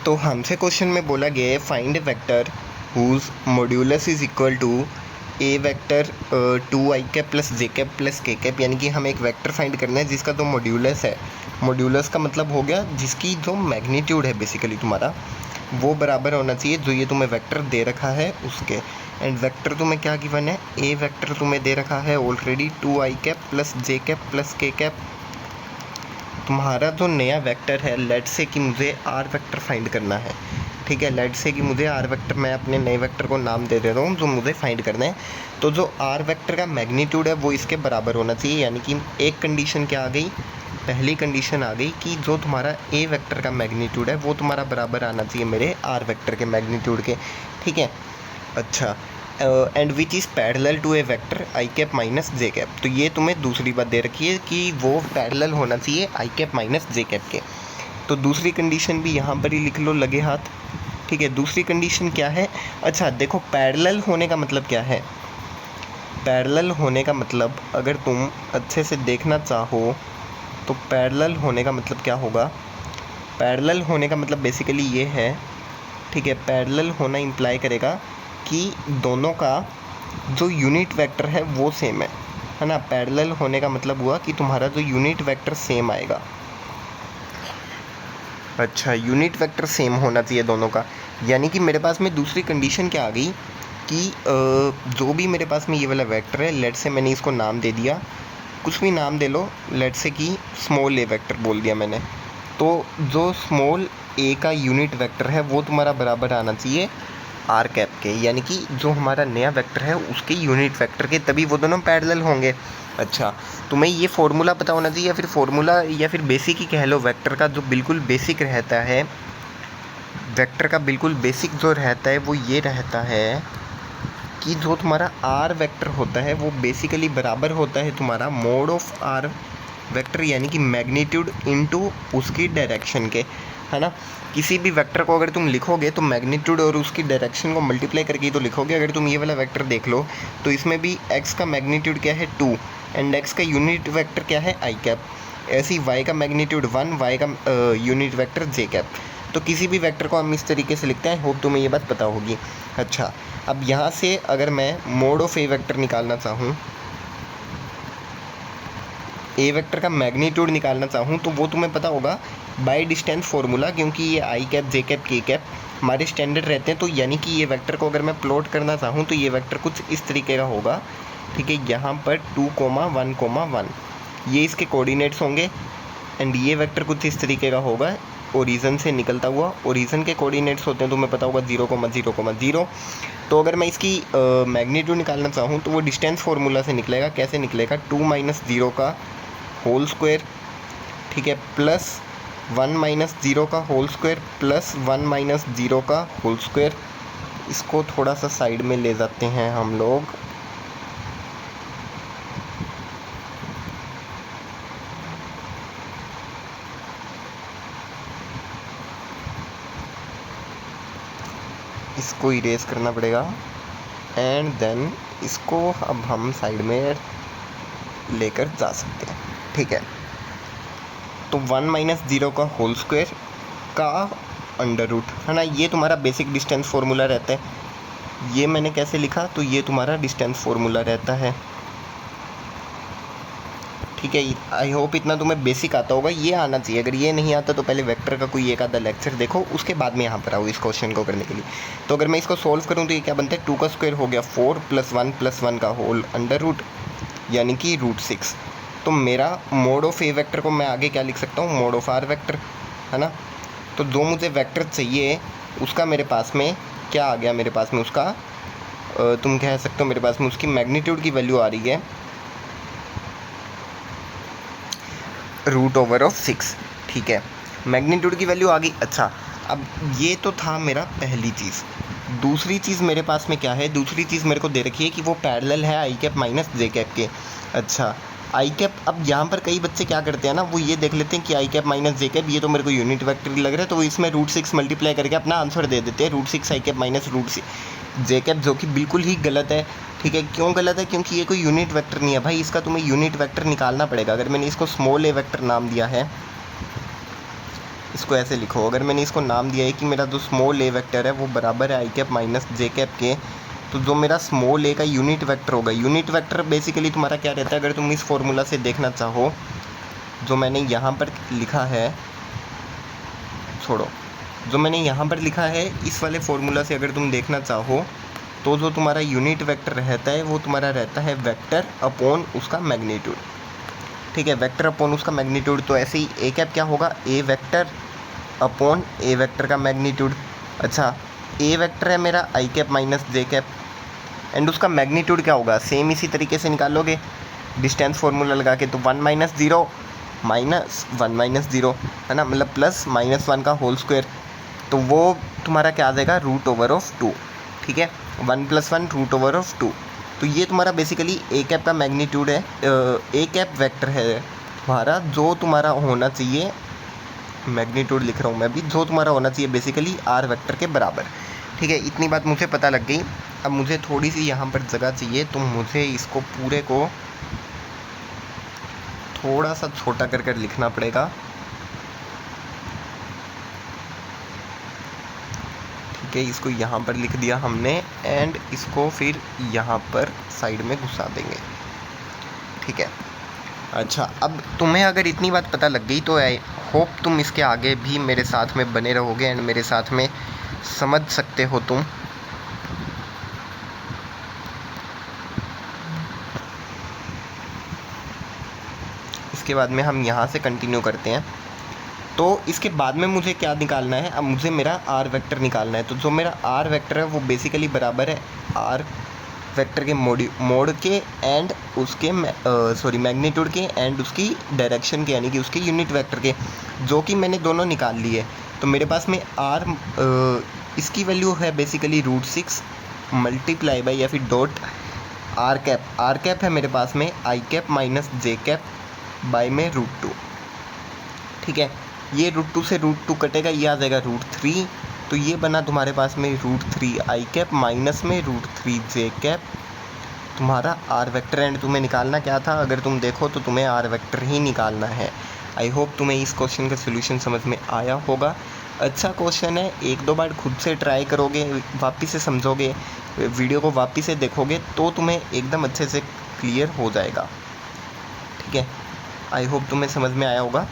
तो हमसे क्वेश्चन में बोला गया है find a vector whose modulus is equal to a vector 2i cap plus j cap plus k cap, यानी कि हमें एक वेक्टर फाइंड करना है जिसका जो मॉड्यूलस है, मॉड्यूलस का मतलब हो गया जिसकी जो मैग्नीट्यूड है बेसिकली तुम्हारा वो बराबर होना चाहिए जो ये तुम्हें वेक्टर दे रखा है उसके। एंड वेक्टर तुम्हें क्या गिवन है, ए वेक्टर तुम्हें दे रखा है already 2i cap plus j cap plus k cap. तुम्हारा जो नया वेक्टर है, लेट से कि मुझे आर वेक्टर फाइंड करना है, ठीक है, लेट से कि मुझे आर वेक्टर, मैं अपने नए वेक्टर को नाम दे रहा हूँ जो मुझे फाइंड करना है। तो जो आर वेक्टर का मैग्नीट्यूड है वो इसके बराबर होना चाहिए, यानी कि एक कंडीशन क्या आ गई, पहली कंडीशन आ गई कि जो तुम्हारा ए वेक्टर का मैग्नीट्यूड है वो तुम्हारा बराबर आना चाहिए मेरे आर वेक्टर के मैग्नीट्यूड के, ठीक है। अच्छा, and which is parallel to a vector i cap minus J cap. तो ये तुम्हें दूसरी बात दे रखी है कि वो पैरेलल होना चाहिए आई कैप माइनस जे कैप के। तो दूसरी कंडीशन भी यहाँ पर ही लिख लो लगे हाथ, ठीक है। दूसरी कंडीशन क्या है, अच्छा देखो पैरेलल होने का मतलब क्या है, पैरेलल होने का मतलब अगर तुम अच्छे से देखना चाहो तो पैरेलल होने का मतलब क्या होगा, पैरेलल होने का मतलब बेसिकली ये है, ठीक है, पैरेलल होना इम्प्लाई करेगा कि दोनों का जो यूनिट वेक्टर है वो सेम है ना। पैरेलल होने का मतलब हुआ कि तुम्हारा जो यूनिट वेक्टर सेम आएगा। अच्छा, यूनिट वेक्टर सेम होना चाहिए दोनों का, यानी कि मेरे पास में दूसरी कंडीशन क्या आ गई कि जो भी मेरे पास में ये वाला वेक्टर है, लेट से मैंने इसको नाम दे दिया, कुछ भी नाम दे लो, लेट से कि स्मॉल ए वेक्टर बोल दिया मैंने। तो जो स्मॉल ए का यूनिट वेक्टर है वो तुम्हारा बराबर आना चाहिए आर कैप के, यानी कि जो हमारा नया वेक्टर है उसके यूनिट वेक्टर के, तभी वो दोनों पैरेलल होंगे। अच्छा, तुम्हें ये फॉर्मूला पता होना चाहिए, या फिर फॉर्मूला या फिर बेसिक ही कह लो, वेक्टर का जो बिल्कुल बेसिक रहता है, वेक्टर का बिल्कुल बेसिक जो रहता है वो ये रहता है कि जो तुम्हारा आर वेक्टर होता है वो बेसिकली बराबर होता है तुम्हारा मोड ऑफ आर वेक्टर, यानी कि मैग्नीट्यूड इनटू उसकी डायरेक्शन के, है ना। किसी भी वेक्टर को अगर तुम लिखोगे तो मैग्नीट्यूड और उसकी डायरेक्शन को मल्टीप्लाई करके ही तो लिखोगे। अगर तुम ये वाला वेक्टर देख लो तो इसमें भी x का मैग्नीट्यूड क्या है 2 एंड x का यूनिट वेक्टर क्या है i कैप, ऐसी y का मैग्नीट्यूड 1, y का यूनिट वेक्टर j कैप। तो किसी भी वेक्टर को हम इस तरीके से लिखते हैं, होप तुम्हें ये बात पता होगी। अच्छा, अब यहाँ से अगर मैं मोड ऑफ ए वेक्टर निकालना चाहूँ, ए वेक्टर का मैग्नीट्यूड निकालना चाहूँ, तो वो तुम्हें पता होगा बाय डिस्टेंस फार्मूला, क्योंकि ये आई कैप जे कैप के कैप हमारे स्टैंडर्ड रहते हैं। तो यानी कि ये वेक्टर को अगर मैं प्लॉट करना चाहूँ तो ये वेक्टर कुछ इस तरीके का होगा, ठीक है। यहाँ पर 2, 1, 1 ये इसके कोऑर्डिनेट्स होंगे, एंड ये वेक्टर कुछ इस तरीके का होगा ओरिजन से निकलता हुआ। ओरिजन के कोऑर्डिनेट्स होते हैं तुम्हें पता होगा 0, 0, 0। तो अगर मैं इसकी मैग्नीट्यूड निकालना चाहूँ तो वो डिस्टेंस फार्मूला से निकलेगा। कैसे निकलेगा, 2 - 0 का होल स्क्वायर, ठीक है, प्लस 1 - 0 का होल स्क्वायर प्लस 1 - 0 का होल स्क्वायर। इसको थोड़ा सा साइड में ले जाते हैं हम लोग, इसको इरेज करना पड़ेगा, एंड देन इसको अब हम साइड में लेकर जा सकते हैं, ठीक है। तो 1 - 0 का होल स्क्वायर का अंडर रूट, है ना, ये तुम्हारा बेसिक डिस्टेंस फार्मूला रहता है। ये मैंने कैसे लिखा, तो ये तुम्हारा डिस्टेंस फार्मूला रहता है, ठीक है। आई होप इतना तुम्हें बेसिक आता होगा, ये आना चाहिए। अगर ये नहीं आता तो पहले वेक्टर का कोई एक आधा लेक्चर देखो, उसके बाद में यहाँ पर आओ इस क्वेश्चन को करने के लिए। तो अगर मैं इसको सोल्व करूँ तो ये क्या बनता है, 2 का स्क्वायर हो गया 4 + 1 का होल अंडर रूट, यानी कि √6। तो मेरा मोड ऑफ ए वेक्टर को मैं आगे क्या लिख सकता हूँ, मोड ऑफ आर वेक्टर, है ना। तो जो मुझे वेक्टर चाहिए उसका मेरे पास में क्या आ गया, मेरे पास में उसका तुम कह सकते हो मेरे पास में उसकी मैग्नीट्यूड की वैल्यू आ रही है √6, ठीक है, मैग्नीट्यूड की वैल्यू आ गई। अच्छा, अब ये तो था मेरा पहली चीज़। दूसरी चीज़ मेरे पास में क्या है, दूसरी चीज़ मेरे को दे रखी है कि वो पैरेलल है आई कैप माइनस जे कैप के। अच्छा, आई कैप, अब यहाँ पर कई बच्चे क्या करते हैं ना, वो ये देख लेते हैं कि आई कैप माइनस जे कैप, ये तो मेरे को यूनिट वेक्टर लग रहा है, तो वो इसमें √6 मल्टीप्लाई करके अपना आंसर दे देते हैं, √6 आई कैप माइनस √6 जे कैप, जो कि बिल्कुल ही गलत है, ठीक है। क्यों गलत है, क्योंकि ये कोई यूनिट वेक्टर नहीं है भाई, इसका तुम्हें यूनिट वेक्टर निकालना पड़ेगा। अगर मैंने इसको स्मॉल ए वेक्टर नाम दिया है, इसको ऐसे लिखो, अगर मैंने इसको नाम दिया है कि मेरा जो स्मॉल ए वेक्टर है वो बराबर है आई कैप माइनस जे कैप के, तो जो मेरा स्मॉल ए का यूनिट वेक्टर होगा, यूनिट वेक्टर बेसिकली तुम्हारा क्या रहता है, अगर तुम इस फॉर्मूला से देखना चाहो, जो मैंने यहाँ पर लिखा है, छोड़ो, जो मैंने यहाँ पर लिखा है इस वाले फॉर्मूला से अगर तुम देखना चाहो, तो जो तुम्हारा यूनिट वेक्टर रहता है वो तुम्हारा रहता है वेक्टर अपॉन उसका मैग्नीट्यूड। ठीक है, वेक्टर अपॉन उसका मैग्नीट्यूड। तो ऐसे ही ए कैप क्या होगा, A vector upon A vector का मैग्नीट्यूड। अच्छा, ए वेक्टर है मेरा I cap minus J cap, and उसका मैग्नीट्यूड क्या होगा, सेम इसी तरीके से निकालोगे डिस्टेंस फार्मूला लगा के। तो 1 माइनस 0 माइनस 1 माइनस 0 है ना, मतलब प्लस माइनस 1 का होल स्क्वायर, तो वो तुम्हारा क्या आ जाएगा, रूट ओवर ऑफ 2। ठीक है, 1 + 1 रूट ओवर ऑफ 2। तो ये तुम्हारा बेसिकली ए कैप का मैग्नीट्यूड है, ए कैप वेक्टर है तुम्हारा, जो तुम्हारा होना चाहिए, मैग्नीट्यूड लिख रहा हूँ मैं अभी, जो तुम्हारा होना चाहिए बेसिकली आर वेक्टर के बराबर। ठीक है, इतनी बात मुझे पता लग गई। अब मुझे थोड़ी सी यहाँ पर जगह चाहिए, तो मुझे इसको पूरे को थोड़ा सा छोटा कर कर लिखना पड़ेगा। ठीक है, इसको यहाँ पर लिख दिया हमने, एंड इसको फिर यहाँ पर साइड में घुसा देंगे। ठीक है, अच्छा, अब तुम्हें अगर इतनी बात पता लग गई तो आई होप तुम इसके आगे भी मेरे साथ में बने रहोगे एंड मेरे साथ में समझ सकते हो तुम। इसके बाद में हम यहाँ से कंटिन्यू करते हैं। तो इसके बाद में मुझे क्या निकालना है, अब मुझे मेरा आर वेक्टर निकालना है। तो जो मेरा आर वेक्टर है वो बेसिकली बराबर है आर वेक्टर के मोड के एंड उसके मैग्नीट्यूड के एंड उसकी डायरेक्शन के, यानी कि उसके यूनिट वेक्टर के, जो कि मैंने दोनों निकाल लिए। तो मेरे पास में आर इसकी वैल्यू है बेसिकली √6 मल्टीप्लाई बाई या फिर डॉट आर कैप है मेरे पास में I cap minus J cap by में √2। ठीक है, ये √2 से √2 कटेगा, ये आ जाएगा √3। तो ये बना तुम्हारे पास में √3 आई कैप माइनस में √3 जे कैप तुम्हारा आर वेक्टर। एंड तुम्हें निकालना क्या था, अगर तुम देखो तो तुम्हें आर वेक्टर ही निकालना है। आई होप तुम्हें इस क्वेश्चन का सोल्यूशन समझ में आया होगा। अच्छा क्वेश्चन है, 1-2 बार खुद से ट्राई करोगे, वापस से समझोगे, वीडियो को वापस से देखोगे तो तुम्हें एकदम अच्छे से क्लियर हो जाएगा। ठीक है, आई होप तुम्हें समझ में आया होगा।